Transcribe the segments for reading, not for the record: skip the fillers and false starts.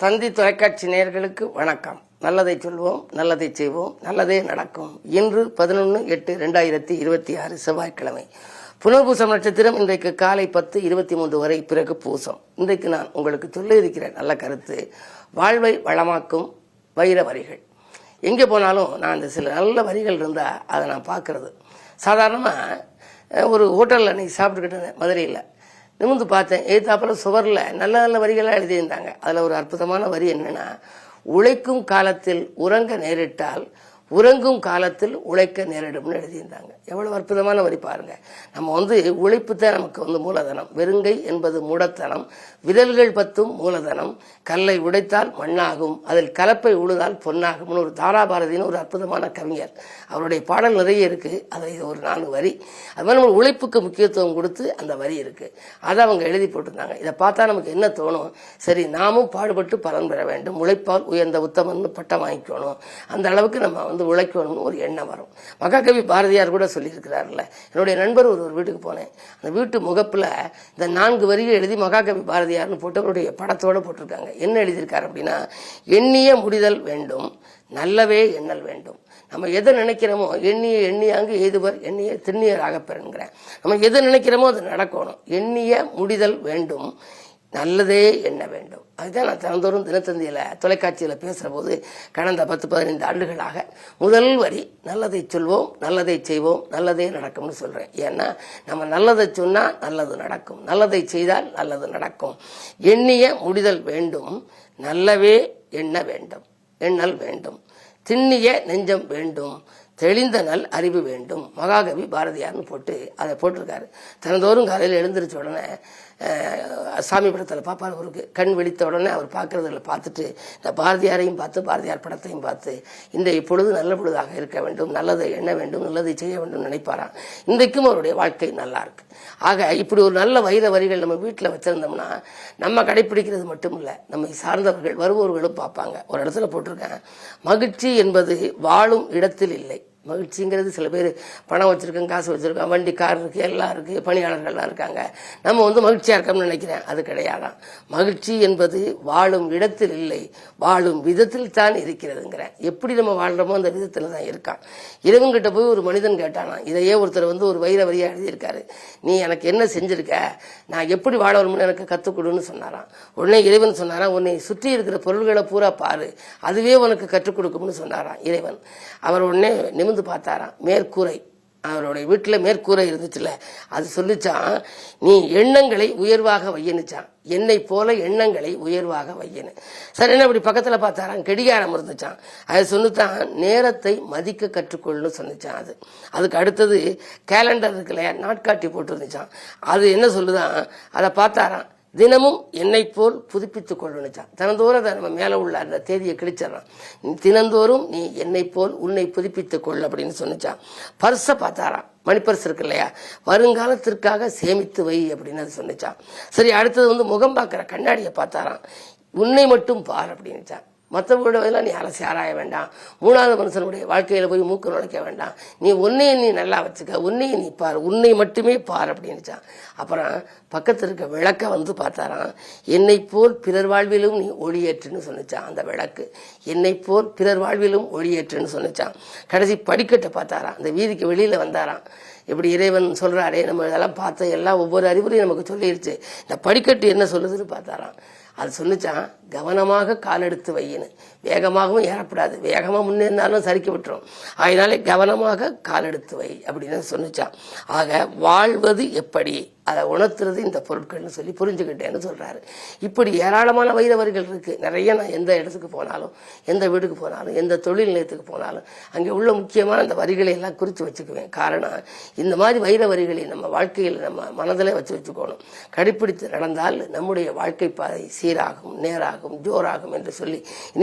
தந்தி தொலைக்காட்சி நேயர்களுக்கு வணக்கம். நல்லதை சொல்வோம், நல்லதை செய்வோம், நல்லதே நடக்கும். இன்று 11/8/2026 செவ்வாய்க்கிழமை. புனர்பூசம் நட்சத்திரம் இன்றைக்கு காலை 10:23 வரை, பிறகு பூசம். இன்றைக்கு நான் உங்களுக்கு சொல்ல இருக்கிற நல்ல கருத்து, வாழ்வை வளமாக்கும் வைர வரிகள். எங்கே போனாலும் நான் அந்த சில நல்ல வரிகள் இருந்தால் அதை நான் பார்க்கறது. சாதாரணமாக ஒரு ஹோட்டலில் அன்றைக்கி சாப்பிட்டுக்கிட்டேன் மதுரையில். நிமிர்ந்து பார்த்தேன், எதிர்த்தாப்பில் சுவரில் நல்ல நல்ல வரிகளாக எழுதியிருந்தாங்க. அதில் ஒரு அற்புதமான வரி என்னென்னா, உழைக்கும் காலத்தில் உறங்க நேரிட்டால் உறங்கும் காலத்தில் உழைக்க நேரிடும்னு எழுதியிருந்தாங்க. எவ்வளவு அற்புதமான வரி பாருங்க. நம்ம உழைப்பு தான் நமக்கு மூலதனம். வெறுங்கை என்பது மூடத்தனம், விரல்கள் 10 மூலதனம், கல்லை உடைத்தால் மண்ணாகும், அதில் கலப்பை உழுதால் பொன்னாகும்னு ஒரு தாராபாரதின்னு ஒரு அற்புதமான கவிஞர். அவருடைய பாடல் நிறைய இருக்கு. அதில் இது ஒரு 4 வரி. அது மாதிரி நம்ம உழைப்புக்கு முக்கியத்துவம் கொடுத்து அந்த வரி இருக்கு. அதை அவங்க எழுதி போட்டிருந்தாங்க. இதை பார்த்தா நமக்கு என்ன தோணும், சரி நாமும் பாடுபட்டு பலன் பெற வேண்டும், உழைப்பால் உயர்ந்த உத்தமன் பட்டம் வாங்கிக்கணும், அந்த அளவுக்கு நம்ம உழைக்கணும்னு ஒரு எண்ணம் வரும். மகாகவி பாரதியார் கூட சொல்லியிருக்கிறார்ல. என்னுடைய நண்பர் ஒரு வீட்டுக்கு போனேன். அந்த வீட்டு முகப்புல இந்த 4 வரிகள் எழுதி மகாகவி பாரதியார்னு போட்டு அவருடைய படத்தோட போட்டிருக்காங்க. என்ன எழுதியிருக்காரு அப்படின்னா, எண்ணிய முடிதல் வேண்டும், நல்லவே எண்ணல் வேண்டும். நம்ம எதை நினைக்கிறோமோ எண்ணியாங்கு எய்துவர் எண்ணிய திண்ணியராக பெறுங்கிறேன். நம்ம எதை நினைக்கிறோமோ அது நடக்கணும். எண்ணிய முடிதல் வேண்டும், நல்லதே எண்ண வேண்டும். அதுதான் நான் தினந்தோறும் தினத்தந்தியில் தொலைக்காட்சியில் பேசுகிற போது கடந்த 10-15 ஆண்டுகளாக முதல் வரி நல்லதை சொல்வோம், நல்லதை செய்வோம், நல்லதே நடக்கும்னு சொல்கிறேன். ஏன்னா நம்ம நல்லதை சொன்னால் நல்லது நடக்கும், நல்லதை செய்தால் நல்லது நடக்கும். எண்ணிய முடிதல் வேண்டும், நல்லவே எண்ண வேண்டும், எண்ணல் வேண்டும், திண்ணிய நெஞ்சம் வேண்டும், தெளிந்த நல் அறிவு வேண்டும். மகாகவி பாரதியார்னு போட்டு அதை போட்டிருக்காரு. தினந்தோறும் காலையில் எழுந்திரிச்ச உடனே சாமி படத்தில் பார்ப்பார். அவருக்கு கண் வெடித்த உடனே அவர் பார்க்கறதுல பார்த்துட்டு இந்த பாரதியாரையும் பார்த்து பாரதியார் படத்தையும் பார்த்து இன்றைய பொழுது நல்ல பொழுதாக இருக்க வேண்டும், நல்லதை எண்ண வேண்டும், நல்லதை செய்ய வேண்டும் நினைப்பாராம். இன்றைக்கும் அவருடைய வாழ்க்கை நல்லா இருக்கு. ஆக இப்படி ஒரு நல்ல வைர வரிகள் நம்ம வீட்டில் வச்சிருந்தோம்னா நம்ம கடைப்பிடிக்கிறது மட்டும் இல்லை, நம்மை சார்ந்தவர்கள் வருபவர்களும் பார்ப்பாங்க. ஒரு இடத்துல போட்டிருக்கேன், மகிழ்ச்சி என்பது வாழும் இடத்தில் இல்லை. மகிழ்ச்சிங்கிறது சில பேர் பணம் வச்சிருக்கோம், காசு வச்சிருக்கோம், வண்டி கார் இருக்கு, எல்லாம் இருக்கு, பணியாளர்கள்லாம் இருக்காங்க, நம்ம மகிழ்ச்சியா இருக்கோம்னு நினைக்கிறேன். அது கிடையாதான். மகிழ்ச்சி என்பது வாழும் இடத்தில் இல்லை, வாழும் விதத்தில் தான் இருக்கிறதுங்கிறேன். எப்படி நம்ம வாழ்றோமோ அந்த விதத்துல தான் இருக்கான். இறைவன்கிட்ட போய் ஒரு மனிதன் கேட்டானா, இதையே ஒருத்தர் ஒரு வைர வரியா எழுதியிருக்காரு, நீ எனக்கு என்ன செஞ்சிருக்க, நான் எப்படி வாழ வரும்னு எனக்கு கற்றுக் கொடுன்னு சொன்னாராம். உடனே இறைவன் சொன்னாராம், உன்னை சுற்றி இருக்கிற பொருள்களை பூரா பாரு, அதுவே உனக்கு கற்றுக் கொடுக்கும்னு சொன்னாராம் இறைவன். அவர் உடனே நிமிர்ந்து பார்த்தாராம். மேற்கூரை, அவருடைய வீட்டில் மேற்கூரை இருந்துச்சுல, அது சொல்லிச்சான், நீ எண்ணங்களை உயர்வாக வையனுச்சான், என்னை போல எண்ணங்களை உயர்வாக வையனு. சரி, என்ன அப்படி பக்கத்தில் பார்த்தாராம், கடிகாரம் இருந்துச்சான், அது சொன்னித்தான் நேரத்தை மதிக்க கற்றுக்கொள்னு சொன்னிச்சான். அதுக்கு அடுத்தது கேலண்டர் இருக்குல்ல, நாட்காட்டி போட்டு இருந்துச்சான், அது என்ன சொல்லுதான், அதை பார்த்தாராம், தினமும் என்னை போல் புதுப்பித்துக் கொள்ளணுச்சான். தினந்தோறும் அதை நம்ம மேலே உள்ள அந்த தேதியை கிழிச்சிடறான். தினந்தோறும் நீ என்னை போல் உன்னை புதுப்பித்துக் கொள் அப்படின்னு சொன்னிச்சான். பர்ஸை பார்த்தாராம், மணிப்பர்ஸ் இருக்கு இல்லையா, வருங்காலத்திற்காக சேமித்து வை அப்படின்னு அது சொன்னிச்சான். சரி, அடுத்தது முகம் பார்க்குற கண்ணாடியை பார்த்தாராம், உன்னை மட்டும் பார் அப்படின்னுச்சான். மற்றவர்களெல்லாம் நீ அலசி ஆராய வேண்டாம், 3வது மனுஷனுடைய வாழ்க்கையில போய் மூக்கு நுழைக்க வேண்டாம், நீ உன்னையை நீ நல்லா வச்சுக்க, உன்னையை நீ பார், உன்னை மட்டுமே பார் அப்படின்னுச்சான். அப்புறம் பக்கத்தில் இருக்க விளக்க பார்த்தாராம், என்னை போல் பிறர் வாழ்விலும் நீ ஒளியேற்றுன்னு சொன்னிச்சான். அந்த விளக்கு என்னை போல் பிறர் வாழ்விலும் ஒளியேற்றுன்னு சொன்னிச்சான். கடைசி படிக்கட்டை பார்த்தாராம், அந்த வீதிக்கு வெளியில வந்தாராம். இப்படி இறைவன் சொல்றாரே, நம்ம இதெல்லாம் பார்த்த எல்லாம் ஒவ்வொரு அறிவுரையும் நமக்கு சொல்லிடுச்சு, இந்த படிக்கட்டு என்ன சொல்லுதுன்னு பார்த்தாராம். அது சொன்னிச்சான், கவனமாக கால் எடுத்து வையின்னு, வேகமாகவும் ஏறப்படாது, வேகமாக முன்னேறினாலும் சரிக்க விட்டுரும், அதனாலே கவனமாக கால் எடுத்து வை அப்படின்னு சொன்னிச்சான். ஆக வாழ்வது எப்படி அதை உணர்த்துறது இந்த பொருட்கள்னு சொல்லி புரிஞ்சுக்கிட்டேன்னு சொல்றாரு. இப்படி ஏராளமான வைர வரிகள் இருக்கு. நிறைய நான் எந்த இடத்துக்கு போனாலும், எந்த வீட்டுக்கு போனாலும், எந்த தொழில் நிலையத்துக்கு போனாலும் அங்கே உள்ள முக்கியமான அந்த வரிகளை எல்லாம் குறித்து வச்சுக்குவேன். காரணம், இந்த மாதிரி வைர வரிகளை நம்ம வாழ்க்கையில் நம்ம மனதில் வச்சுக்கணும். கடைப்பிடித்து நடந்தால் நம்முடைய வாழ்க்கை பாதை சீராகும், நேராகும், ஜோராகும் என்று சொல்லி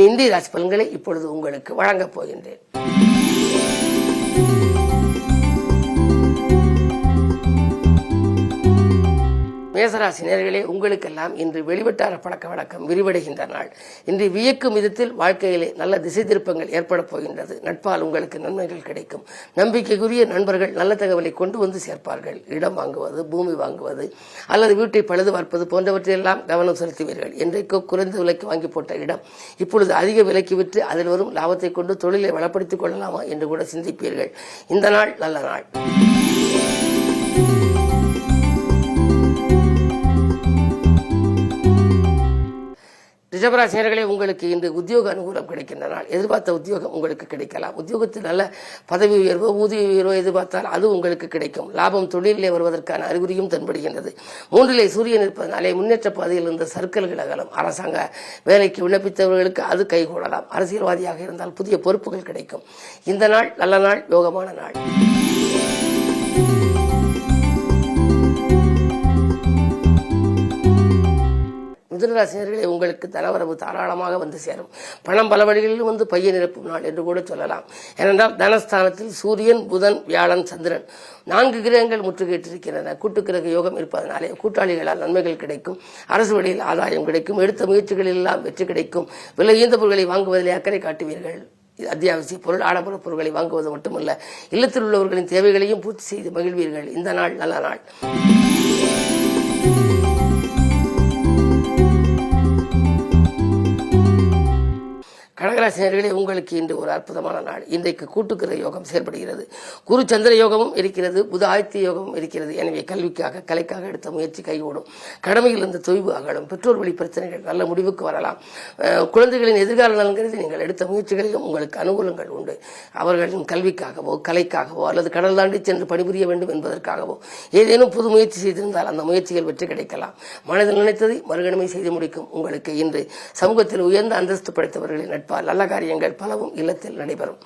இந்திய ராசி பலன்களை இப்பொழுது உங்களுக்கு வழங்கப் போகின்றேன். மேசராசி நேயர்களே, உங்களுக்கெல்லாம் இன்று வெளிவட்டார பழக்க வழக்கம் விரிவடைகின்ற நாள். இன்று வியக்கும் விதத்தில் வாழ்க்கையிலே நல்ல திசை திருப்பங்கள் ஏற்பட போகின்றது. நட்பால் உங்களுக்கு நன்மைகள் கிடைக்கும். நம்பிக்கைக்குரிய நண்பர்கள் நல்ல தகவலை கொண்டு வந்து சேர்ப்பார்கள். இடம் வாங்குவது, பூமி வாங்குவது அல்லது வீட்டை பழுது பார்ப்பது போன்றவற்றையெல்லாம் கவனம் செலுத்துவீர்கள். என்றைக்கோ குறைந்த விலைக்கு வாங்கி போட்ட இடம் இப்பொழுது அதிக விலைக்கு விற்று அதில் வரும் லாபத்தை கொண்டு தொழிலை வளப்படுத்திக் கொள்ளலாமா என்று கூட சிந்திப்பீர்கள். இந்த நாள் நல்ல நாள். ரிஷபராசினியர்களே, உங்களுக்கு இன்று உத்தியோக அனுகூலம் கிடைக்கின்ற நாள். எதிர்பார்த்த உத்தியோகம் உங்களுக்கு கிடைக்கலாம். உத்தியோகத்தில் நல்ல பதவி உயர்வோ ஊதிய உயர்வோ எதிர்பார்த்தால் அது உங்களுக்கு கிடைக்கும். லாபம் தொழிலே வருவதற்கான அறிகுறியும் தென்படுகின்றது. 3லே சூரியன் இருப்பதனாலே முன்னேற்ற பாதையில் இருந்த சர்க்கல்கள் அகலும். அரசாங்க வேலைக்கு விண்ணப்பித்தவர்களுக்கு அது கைகூடலாம். அரசியல்வாதியாக இருந்தால் புதிய பொறுப்புகள் கிடைக்கும். இந்த நாள் நல்ல நாள், யோகமான நாள். மிதுனராசினியர்களே, உங்களுக்கு தனவரவு தாராளமாக வந்து சேரும். பணம் பல வழிகளிலும் வந்து பைய நிரப்பும் நாள் என்று கூட சொல்லலாம். ஏனென்றால் தனஸ்தானத்தில் சூரியன், புதன், வியாழன், சந்திரன் 4 கிரகங்கள் முற்றுகையிட்டிருக்கின்றன. கூட்டுக்கிரக யோகம் இருப்பதனாலே கூட்டாளிகளால் நன்மைகள் கிடைக்கும். அரசு வழியில் ஆதாயம் கிடைக்கும். எடுத்த முயற்சிகளில் எல்லாம் வெற்றி கிடைக்கும். விலை உயர்ந்த பொருட்களை வாங்குவதிலே அக்கறை காட்டுவீர்கள். அத்தியாவசிய பொருள், ஆடம்பர பொருட்களை வாங்குவது மட்டுமல்ல, இல்லத்தில் உள்ளவர்களின் தேவைகளையும் பூர்த்தி செய்து மகிழ்வீர்கள். இந்த நாள் நல்ல நாள். கடகராசினியர்களே, உங்களுக்கு இன்று ஒரு அற்புதமான நாள். இன்றைக்கு கூட்டுக்கிற யோகம் செயல்படுகிறது. குரு சந்திர யோகமும் இருக்கிறது, புத ஆதித்ய யோகமும் இருக்கிறது. எனவே கல்விக்காக, கலைக்காக எடுத்த முயற்சி கைகூடும். கடமையில் இருந்த தொய்வு அகலும். பெற்றோர் வழி பிரச்சனைகள் நல்ல முடிவுக்கு வரலாம். குழந்தைகளின் எதிர்கால நலன்கிறது நீங்கள் எடுத்த முயற்சிகளிலும் உங்களுக்கு அனுகூலங்கள் உண்டு. அவர்களின் கல்விக்காகவோ, கலைக்காகவோ அல்லது கடல் தாண்டி சென்று பணிபுரிய வேண்டும் என்பதற்காகவோ ஏதேனும் புது முயற்சி செய்திருந்தால் அந்த முயற்சிகள் வெற்றி கிடைக்கலாம். மனதில் நினைத்ததை மறுகணமை செய்து முடிக்கும். உங்களுக்கு இன்று சமூகத்தில் உயர்ந்த அந்தஸ்து படைத்தவர்களின் நட்பு நல்ல காரியங்கள் பலவும் இல்லத்தில் நடைபெறும்.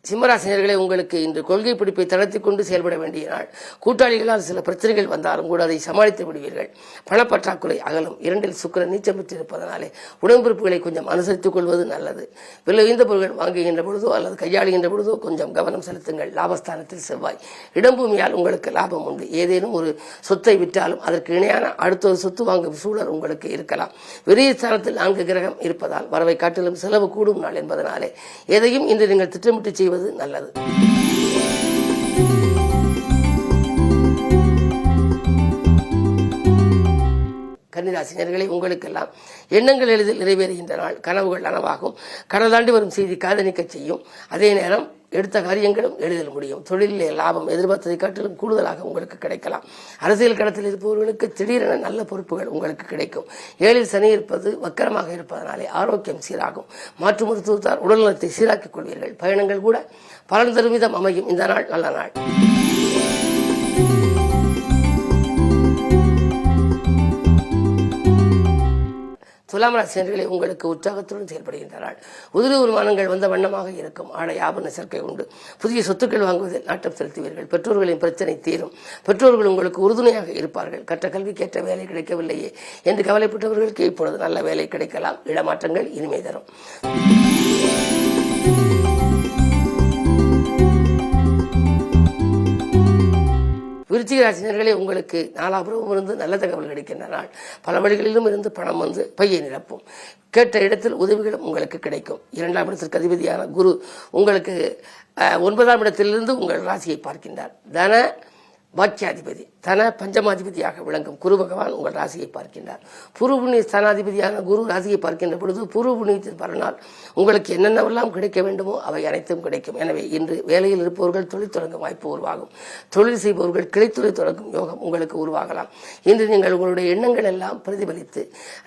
சிம்மராசினியர்களே, உங்களுக்கு இன்று கொள்கை பிடிப்பை தளர்த்தி கொண்டு செயல்பட வேண்டிய நாள். கூட்டாளிகளால் சில பிரச்சனைகள் வந்தாலும் கூட அதை சமாளித்து விடுவீர்கள். பணப்பற்றாக்குறை அகலும். 2ல் சுக்கிரன் நீச்சம் பெற்றிருப்பதனாலே உடன்பிறப்புகளை கொஞ்சம் அனுசரித்துக் கொள்வது நல்லது. விலை உயர்ந்த பொருட்கள் வாங்குகின்ற பொழுதோ அல்லது கையாளுகின்ற பொழுதோ கொஞ்சம் கவனம் செலுத்துங்கள். லாபஸ்தானத்தில் செவ்வாய். இடம்பூமியால் உங்களுக்கு லாபம் உண்டு. ஏதேனும் ஒரு சொத்தை விற்றாலும் அதற்கு இணையான அடுத்த ஒரு சொத்து வாங்கும் சூழல் உங்களுக்கு இருக்கலாம். விரைய ஸ்தானத்தில் 4 கிரகம் இருப்பதால் வரவை காட்டிலும் செலவு கூடும் நாள் என்பதனாலே எதையும் இன்று நீங்கள் திட்டமிட்டு செய்வது நல்லது. கன்னிராசினியர்களே, உங்களுக்கெல்லாம் எண்ணங்கள் எளிதில் நிறைவேறுகின்ற நாள். கனவுகள் நனவாகும். கடல் தாண்டி வரும் செய்தி காதலிக்க செய்யும். அதே நேரம் எடுத்த காரியங்களும் எளிதில் முடியும். தொழிலே லாபம் எதிர்பார்த்ததை காட்டிலும் கூடுதலாக உங்களுக்கு கிடைக்கலாம். அரசியல் களத்தில் இருப்பவர்களுக்கு திடீரென நல்ல பொறுப்புகள் உங்களுக்கு கிடைக்கும். 7ல் சனி இருப்பது வக்கரமாக இருப்பதனாலே ஆரோக்கியம் சீராகும். மாற்று மருத்துவத்தால் உடல்நலத்தை சீராக்கிக் கொள்வீர்கள். பயணங்கள் கூட பலன் தரும் விதம் அமையும். இந்த நாள் நல்ல நாள். துலாம் ராசினியர்களே, உங்களுக்கு உற்சாகத்துடன் செயல்படுகின்ற நாள். உதிரி வருமானங்கள் வந்த வண்ணமாக இருக்கும். ஆடை ஆபரண சேர்க்கை உண்டு. புதிய சொத்துக்கள் வாங்குவதில் நாட்டம் செலுத்துவீர்கள். பெற்றோர்களின் பிரச்சனை தீரும். பெற்றோர்கள் உங்களுக்கு உறுதுணையாக இருப்பார்கள். கற்ற கல்விக்கேற்ற வேலை கிடைக்கவில்லையே என்று கவலைப்பட்டவர்களுக்கு இப்பொழுது நல்ல வேலை கிடைக்கலாம். இடமாற்றங்கள் இனிமை தரும். விருச்சிக ராசினியர்களே, உங்களுக்கு நாலாபுரமும் இருந்து நல்ல தகவல் கிடைக்கின்ற நாள். பல வழிகளிலும் இருந்து பணம் வந்து பையை நிரப்பும். கேட்ட இடத்தில் உதவிகளும் உங்களுக்கு கிடைக்கும். 2ஆம் இடத்திற்கு அதிபதியான குரு உங்களுக்கு 9ஆம் இடத்திலிருந்து உங்கள் ராசியை பார்க்கின்றார். தன பாக்கியாதிபதி, தன பஞ்சமாதிபதியாக விளங்கும் குரு பகவான் உங்கள் ராசியை பார்க்கின்றார். பூர்வ புண்ணிய ஸ்தானாதிபதியான குரு ராசியை பார்க்கின்ற பொழுது பூர்வ புண்ணியத்தில் பலனால் உங்களுக்கு என்னென்னவெல்லாம் கிடைக்க வேண்டுமோ அவை அனைத்தும் கிடைக்கும். எனவே இன்று வேலையில் இருப்பவர்கள் தொழில் தொடங்கும் வாய்ப்பு உருவாகும். தொழில் செய்பவர்கள் கிளைத்தொழில் தொடங்கும் யோகம் உங்களுக்கு உருவாகலாம். இன்று நீங்கள் உங்களுடைய எண்ணங்கள் எல்லாம் பிரதிபலித்து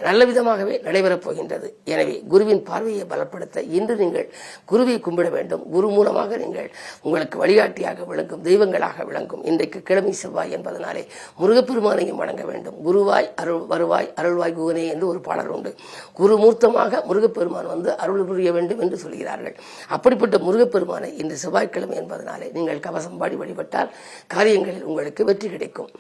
நல்ல விதமாகவே நடைபெறப் போகின்றது. எனவே குருவின் பார்வையை பலப்படுத்த இன்று நீங்கள் குருவை கும்பிட வேண்டும். குரு மூலமாக நீங்கள் உங்களுக்கு வழிகாட்டியாக விளங்கும் தெய்வங்களாக விளங்கும். இன்றைக்கு கிழமை செவ்வாய் என்பதனாலே முருகப்பெருமானையும் வணங்க வேண்டும். குருவாய் அருள் வருவாய் அருள்வாய் குகனே என்று ஒரு பாடல் உண்டு. குரு மூர்த்தமாக முருகப்பெருமான் வந்து அருள் புரிய வேண்டும் என்று சொல்கிறார்கள். அப்படிப்பட்ட முருகப்பெருமானை இன்று செவ்வாய்க்கிழமை என்பதனாலே நீங்கள் கவசம் பாடி வழிபட்டால் காரியங்களில் உங்களுக்கு வெற்றி கிடைக்கும்.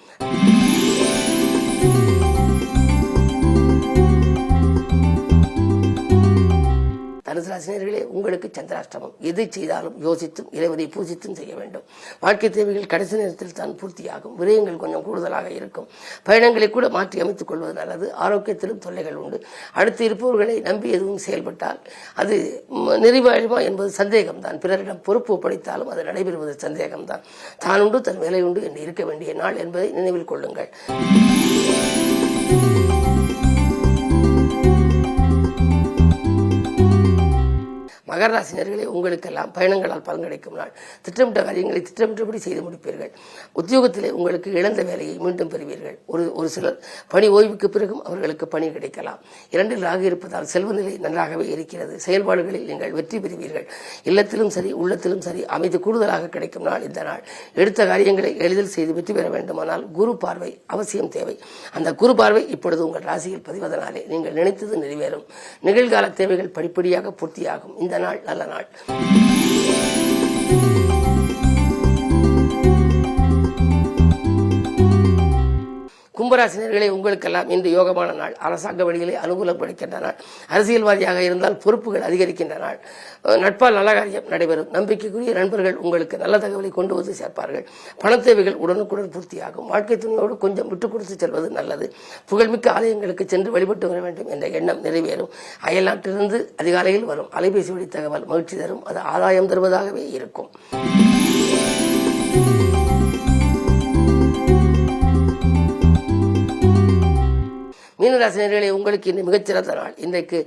தனுசு ராசினியர்களே, உங்களுக்கு சந்திராஷ்டமம். எதை செய்தாலும் யோசித்தும் இறைவனை பூஜித்தும் செய்ய வேண்டும். வாழ்க்கை தேவைகள் கடைசி நேரத்தில் தான் பூர்த்தியாகும். விரயங்கள் கொஞ்சம் கூடுதலாக இருக்கும். பயணங்களை கூட மாற்றி அமைத்துக் கொள்வது நல்லது. ஆரோக்கியத்திலும் தொல்லைகள் உண்டு. அடுத்து இருப்பவர்களை நம்பி எதுவும் செயல்பட்டால் அது நிறைவேறுமா என்பது சந்தேகம்தான். பிறரிடம் பொறுப்பு ஒப்படைத்தாலும் அது நடைபெறுவது சந்தேகம்தான். தான் உண்டு தன் வேலை உண்டு என்று இருக்க வேண்டிய நாள் என்பதை நினைவில் கொள்ளுங்கள். மகர ராசினியர்களே, உங்களுக்கெல்லாம் பயணங்களால் பலன் கிடைக்கும் நாள். திட்டமிட்ட காரியங்களை திட்டமிட்டபடி செய்து முடிப்பீர்கள். உத்தியோகத்திலே உங்களுக்கு இழந்த வேலையை மீண்டும் பெறுவீர்கள். ஒரு சிலர் பணி ஓய்வுக்கு பிறகும் அவர்களுக்கு பணி கிடைக்கலாம். 2 ராகு இருப்பதால் செல்வ நிலை நன்றாகவே இருக்கிறது. செயல்பாடுகளில் நீங்கள் வெற்றி பெறுவீர்கள். இல்லத்திலும் சரி உள்ளத்திலும் சரி அமைதி கூடுதலாக கிடைக்கும் நாள் இந்த நாள். எடுத்த காரியங்களை எளிதில் செய்து வெற்றி பெற வேண்டுமானால் குரு பார்வை அவசியம் தேவை. அந்த குரு பார்வை இப்பொழுது உங்கள் ராசியில் பதிவதனாலே நீங்கள் நினைத்தது நிறைவேறும். நிகழ்கால தேவைகள் படிப்படியாக பூர்த்தியாகும். இந்த நாள் நல்ல நாள். கும்பராசினியர்களே, உங்களுக்கெல்லாம் இன்று யோகமான நாள். அரசாங்க வழியிலே அனுகூலம் கிடைக்கின்ற நாள். அரசியல்வாதியாக இருந்தால் பொறுப்புகள் அதிகரிக்கின்ற நாள். நட்பால் நல்ல காரியம் நடைபெறும். நம்பிக்கைக்குரிய நண்பர்கள் உங்களுக்கு நல்ல தகவலை கொண்டு வந்து சேர்ப்பார்கள். பண தேவைகள் உடனுக்குடன் பூர்த்தியாகும். வாழ்க்கை துணையோடு கொஞ்சம் விட்டுக் கொடுத்து செல்வது நல்லது. புகழ்மிக்க ஆலயங்களுக்கு சென்று வழிபட்டு வர வேண்டும் என்ற எண்ணம் நிறைவேறும். அயல்நாட்டிலிருந்து அதிகாலையில் வரும் அலைபேசி வழி தகவல் மகிழ்ச்சி தரும். அது ஆதாயம் தருவதாகவே இருக்கும். மீனராசினியர்களே, உங்களுக்கு இன்னும் மிகச்சிறந்த நாள். இன்றைக்கு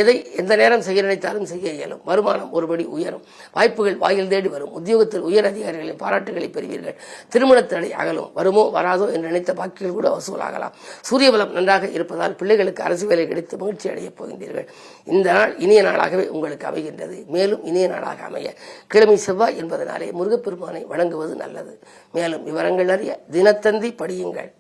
எதை எந்த நேரம் செய்ய நினைத்தாலும் செய்ய இயலும். வருமானம் ஒருபடி உயரும். வாய்ப்புகள் வாயில் தேடி வரும். உத்தியோகத்தில் உயர் அதிகாரிகளின் பாராட்டுகளை பெறுவீர்கள். திருமண தடை அகலும். வருமோ வராதோ என்று நினைத்த பாக்கிகள் கூட வசூலாகலாம். சூரிய பலம் நன்றாக இருப்பதால் பிள்ளைகளுக்கு அரசு வேலை கிடைத்து மகிழ்ச்சி அடையப் போகின்றீர்கள். இந்த நாள் இனிய நாளாகவே உங்களுக்கு அமைகின்றது. மேலும் இனிய நாளாக அமைய கிழமை செவ்வாய் என்பதனாலே முருகப்பெருமானை வணங்குவது நல்லது. மேலும் விவரங்கள் அறிய தினத்தந்தி படியுங்கள்.